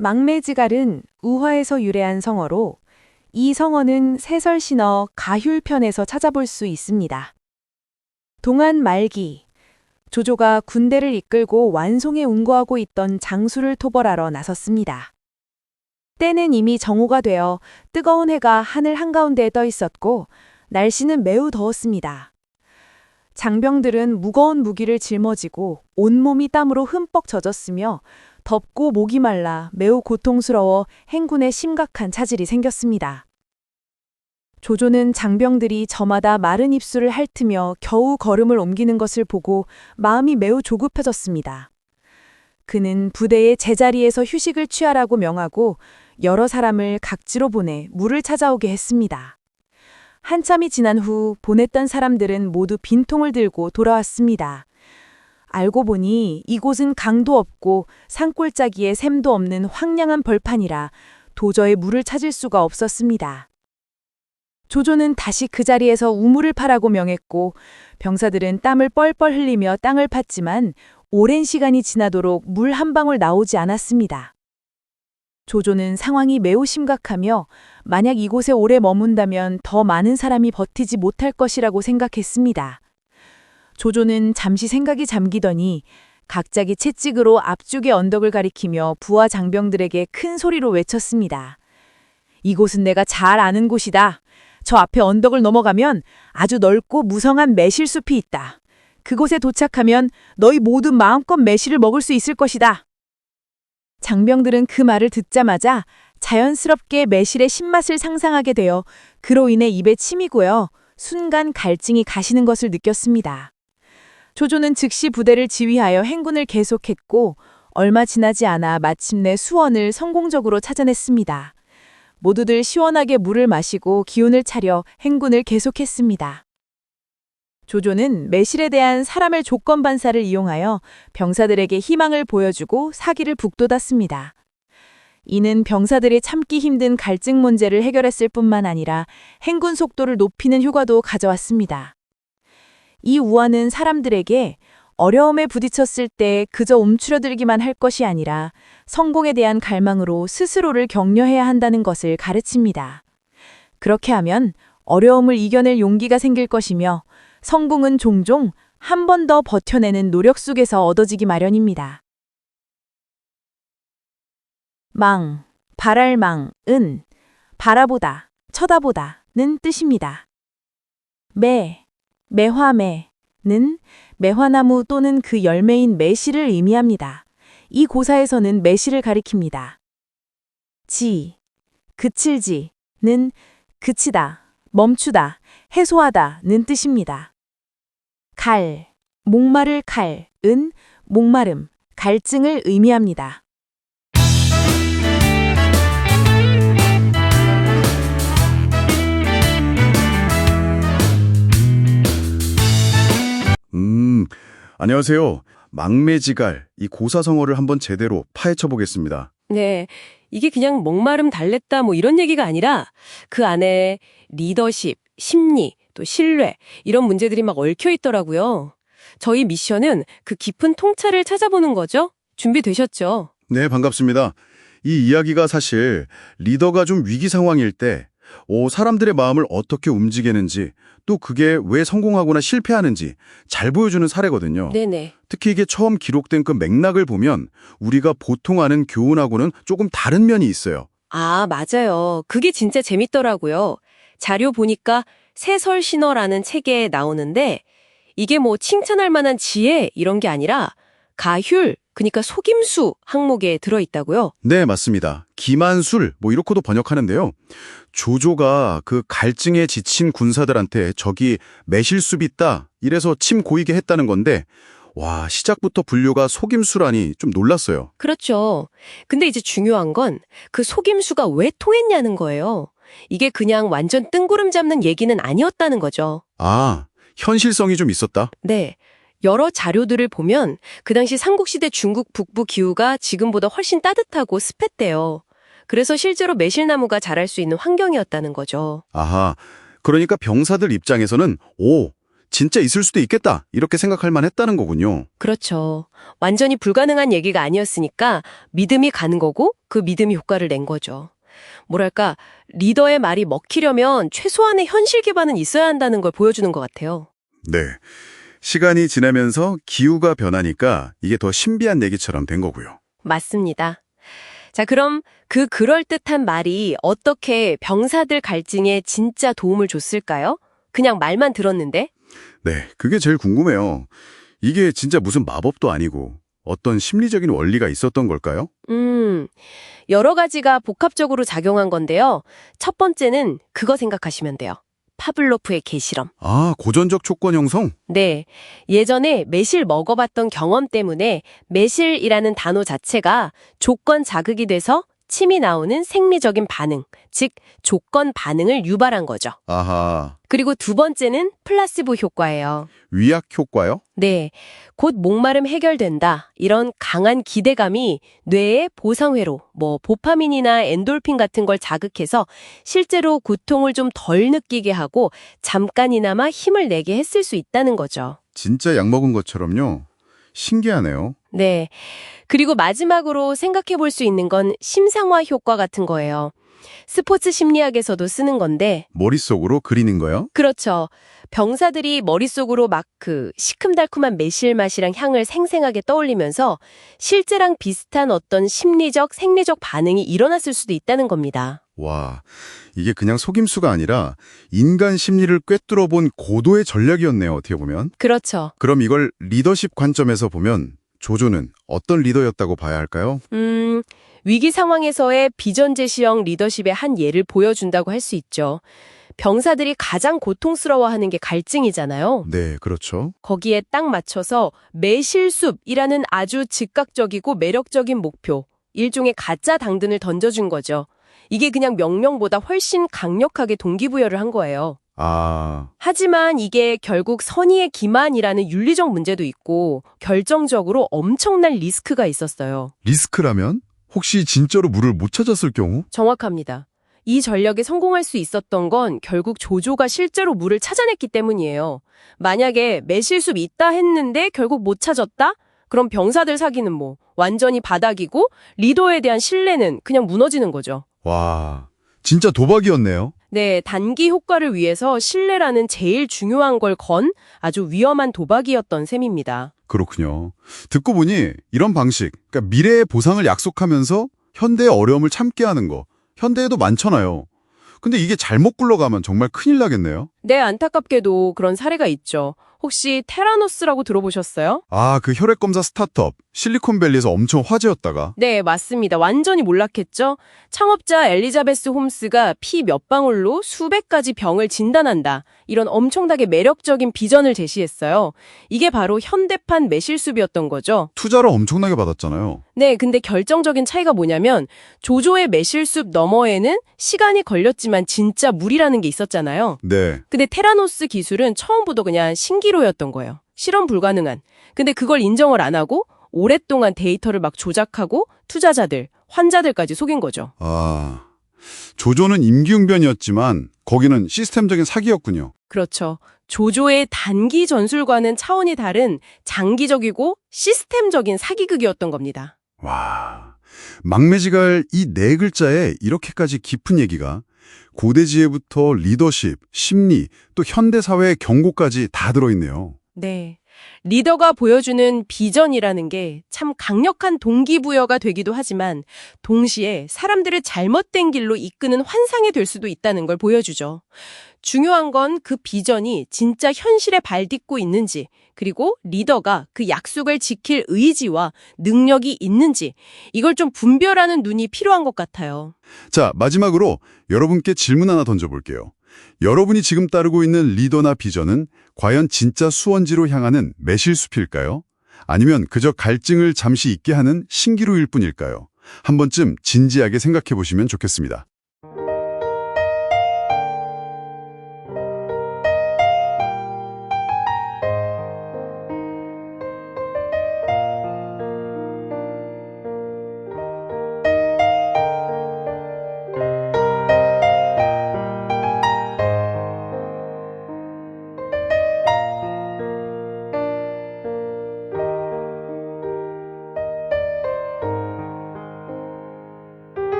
망매지갈은 우화에서 유래한 성어로 이 성어는 세설신어 가휼편에서 찾아볼 수 있습니다. 동안 말기, 조조가 군대를 이끌고 완송에 운거하고 있던 장수를 토벌하러 나섰습니다. 때는 이미 정오가 되어 뜨거운 해가 하늘 한가운데에 떠 있었고 날씨는 매우 더웠습니다. 장병들은 무거운 무기를 짊어지고 온몸이 땀으로 흠뻑 젖었으며 덥고 목이 말라 매우 고통스러워 행군에 심각한 차질이 생겼습니다. 조조는 장병들이 저마다 마른 입술을 핥으며 겨우 걸음을 옮기는 것을 보고 마음이 매우 조급해졌습니다. 그는 부대에 제자리에서 휴식을 취하라고 명하고 여러 사람을 각지로 보내 물을 찾아오게 했습니다. 한참이 지난 후 보냈던 사람들은 모두 빈통을 들고 돌아왔습니다. 알고 보니 이곳은 강도 없고 산골짜기에 샘도 없는 황량한 벌판이라 도저히 물을 찾을 수가 없었습니다. 조조는 다시 그 자리에서 우물을 파라고 명했고 병사들은 땀을 뻘뻘 흘리며 땅을 팠지만 오랜 시간이 지나도록 물 한 방울 나오지 않았습니다. 조조는 상황이 매우 심각하며 만약 이곳에 오래 머문다면 더 많은 사람이 버티지 못할 것이라고 생각했습니다. 조조는 잠시 생각이 잠기더니 갑자기 채찍으로 앞쪽의 언덕을 가리키며 부하 장병들에게 큰 소리로 외쳤습니다. 이곳은 내가 잘 아는 곳이다. 저 앞에 언덕을 넘어가면 아주 넓고 무성한 매실숲이 있다. 그곳에 도착하면 너희 모두 마음껏 매실을 먹을 수 있을 것이다. 장병들은 그 말을 듣자마자 자연스럽게 매실의 신맛을 상상하게 되어 그로 인해 입에 침이 고여 순간 갈증이 가시는 것을 느꼈습니다. 조조는 즉시 부대를 지휘하여 행군을 계속했고 얼마 지나지 않아 마침내 수원을 성공적으로 찾아냈습니다. 모두들 시원하게 물을 마시고 기운을 차려 행군을 계속했습니다. 조조는 매실에 대한 사람의 조건 반사를 이용하여 병사들에게 희망을 보여주고 사기를 북돋았습니다. 이는 병사들이 참기 힘든 갈증 문제를 해결했을 뿐만 아니라 행군 속도를 높이는 효과도 가져왔습니다. 이 우화는 사람들에게 어려움에 부딪혔을 때 그저 움츠러들기만 할 것이 아니라 성공에 대한 갈망으로 스스로를 격려해야 한다는 것을 가르칩니다. 그렇게 하면 어려움을 이겨낼 용기가 생길 것이며 성공은 종종 한 번 더 버텨내는 노력 속에서 얻어지기 마련입니다. 망, 발할망은 바라보다, 쳐다보다는 뜻입니다. 매화매는 매화나무 또는 그 열매인 매실을 의미합니다. 이 고사에서는 매실을 가리킵니다. 그칠지는 그치다, 멈추다, 해소하다는 뜻입니다. 목마를 칼은 목마름, 갈증을 의미합니다. 안녕하세요. 망매지갈, 이 고사성어를 한번 제대로 파헤쳐 보겠습니다. 네, 이게 그냥 목마름 달랬다 뭐 이런 얘기가 아니라 그 안에 리더십, 심리, 또 신뢰 이런 문제들이 막 얽혀 있더라고요. 저희 미션은 그 깊은 통찰을 찾아보는 거죠. 준비되셨죠? 네, 반갑습니다. 이 이야기가 사실 리더가 좀 위기 상황일 때 사람들의 마음을 어떻게 움직이는지 또 그게 왜 성공하거나 실패하는지 잘 보여주는 사례거든요. 네네. 특히 이게 처음 기록된 그 맥락을 보면 우리가 보통 아는 교훈하고는 조금 다른 면이 있어요. 아, 맞아요. 그게 진짜 재밌더라고요. 자료 보니까 세설신어라는 책에 나오는데 이게 뭐 칭찬할 만한 지혜 이런 게 아니라 가휼, 그러니까 속임수 항목에 들어있다고요? 네, 맞습니다. 기만술 뭐 이렇게도 번역하는데요. 조조가 그 갈증에 지친 군사들한테 저기 매실숲 있다 이래서 침 고이게 했다는 건데 와, 시작부터 분류가 속임수라니 좀 놀랐어요. 그렇죠. 근데 이제 중요한 건 그 속임수가 왜 통했냐는 거예요. 이게 그냥 완전 뜬구름 잡는 얘기는 아니었다는 거죠. 아, 현실성이 좀 있었다? 네. 여러 자료들을 보면 그 당시 삼국시대 중국 북부 기후가 지금보다 훨씬 따뜻하고 습했대요. 그래서 실제로 매실나무가 자랄 수 있는 환경이었다는 거죠. 아하, 그러니까 병사들 입장에서는 진짜 있을 수도 있겠다 이렇게 생각할 만했다는 거군요. 그렇죠. 완전히 불가능한 얘기가 아니었으니까 믿음이 가는 거고 그 믿음이 효과를 낸 거죠. 뭐랄까, 리더의 말이 먹히려면 최소한의 현실 기반은 있어야 한다는 걸 보여주는 것 같아요. 네. 시간이 지나면서 기후가 변하니까 이게 더 신비한 얘기처럼 된 거고요. 맞습니다. 자, 그럼 그 그럴듯한 말이 어떻게 병사들 갈증에 진짜 도움을 줬을까요? 그냥 말만 들었는데? 네, 그게 제일 궁금해요. 이게 진짜 무슨 마법도 아니고 어떤 심리적인 원리가 있었던 걸까요? 여러 가지가 복합적으로 작용한 건데요. 첫 번째는 그거 생각하시면 돼요. 파블로프의 개실험. 아, 고전적 조건 형성? 네. 예전에 매실 먹어봤던 경험 때문에 매실이라는 단어 자체가 조건 자극이 돼서 침이 나오는 생리적인 반응, 즉 조건 반응을 유발한 거죠. 아하, 그리고 두 번째는 플라시보 효과예요. 위약 효과요? 네. 곧 목마름 해결된다. 이런 강한 기대감이 뇌의 보상회로, 도파민이나 엔돌핀 같은 걸 자극해서 실제로 고통을 좀 덜 느끼게 하고 잠깐이나마 힘을 내게 했을 수 있다는 거죠. 진짜 약 먹은 것처럼요. 신기하네요. 네. 그리고 마지막으로 생각해 볼 수 있는 건 심상화 효과 같은 거예요. 스포츠 심리학에서도 쓰는 건데, 머릿속으로 그리는 거요? 그렇죠. 병사들이 머릿속으로 막 시큼달콤한 매실 맛이랑 향을 생생하게 떠올리면서 실제랑 비슷한 어떤 심리적, 생리적 반응이 일어났을 수도 있다는 겁니다. 와, 이게 그냥 속임수가 아니라 인간 심리를 꿰뚫어 본 고도의 전략이었네요, 어떻게 보면. 그렇죠. 그럼 이걸 리더십 관점에서 보면 조조는 어떤 리더였다고 봐야 할까요? 위기 상황에서의 비전 제시형 리더십의 한 예를 보여준다고 할 수 있죠. 병사들이 가장 고통스러워하는 게 갈증이잖아요. 네, 그렇죠. 거기에 딱 맞춰서 매실숲이라는 아주 즉각적이고 매력적인 목표, 일종의 가짜 당근을 던져준 거죠. 이게 그냥 명령보다 훨씬 강력하게 동기부여를 한 거예요. 아, 하지만 이게 결국 선의의 기만이라는 윤리적 문제도 있고 결정적으로 엄청난 리스크가 있었어요. 리스크라면? 혹시 진짜로 물을 못 찾았을 경우? 정확합니다. 이 전략에 성공할 수 있었던 건 결국 조조가 실제로 물을 찾아냈기 때문이에요. 만약에 매실숲 있다 했는데 결국 못 찾았다? 그럼 병사들 사기는 완전히 바닥이고 리더에 대한 신뢰는 그냥 무너지는 거죠. 와, 진짜 도박이었네요. 네, 단기 효과를 위해서 신뢰라는 제일 중요한 걸 건 아주 위험한 도박이었던 셈입니다. 그렇군요. 듣고 보니 이런 방식, 그러니까 미래의 보상을 약속하면서 현대의 어려움을 참게 하는 거, 현대에도 많잖아요. 근데 이게 잘못 굴러가면 정말 큰일 나겠네요. 네, 안타깝게도 그런 사례가 있죠. 혹시 테라노스라고 들어보셨어요? 아, 그 혈액검사 스타트업, 실리콘밸리에서 엄청 화제였다가. 네, 맞습니다. 완전히 몰락했죠? 창업자 엘리자베스 홈스가 피 몇 방울로 수백 가지 병을 진단한다. 이런 엄청나게 매력적인 비전을 제시했어요. 이게 바로 현대판 매실숲이었던 거죠. 투자를 엄청나게 받았잖아요. 네, 근데 결정적인 차이가 뭐냐면 조조의 매실숲 너머에는 시간이 걸렸지만 진짜 물이라는 게 있었잖아요. 네. 근데 테라노스 기술은 처음부터 그냥 신기로였던 거예요. 실험 불가능한. 근데 그걸 인정을 안 하고 오랫동안 데이터를 막 조작하고 투자자들, 환자들까지 속인 거죠. 아, 조조는 임기응변이었지만 거기는 시스템적인 사기였군요. 그렇죠. 조조의 단기 전술과는 차원이 다른 장기적이고 시스템적인 사기극이었던 겁니다. 와, 막매지갈 이 네 글자에 이렇게까지 깊은 얘기가 고대지혜부터 리더십, 심리, 또 현대사회의 경고까지 다 들어있네요. 네. 리더가 보여주는 비전이라는 게 참 강력한 동기부여가 되기도 하지만 동시에 사람들을 잘못된 길로 이끄는 환상이 될 수도 있다는 걸 보여주죠. 중요한 건 그 비전이 진짜 현실에 발딛고 있는지, 그리고 리더가 그 약속을 지킬 의지와 능력이 있는지, 이걸 좀 분별하는 눈이 필요한 것 같아요. 자, 마지막으로 여러분께 질문 하나 던져볼게요. 여러분이 지금 따르고 있는 리더나 비전은 과연 진짜 수원지로 향하는 매실숲일까요? 아니면 그저 갈증을 잠시 잊게 하는 신기루일 뿐일까요? 한 번쯤 진지하게 생각해 보시면 좋겠습니다.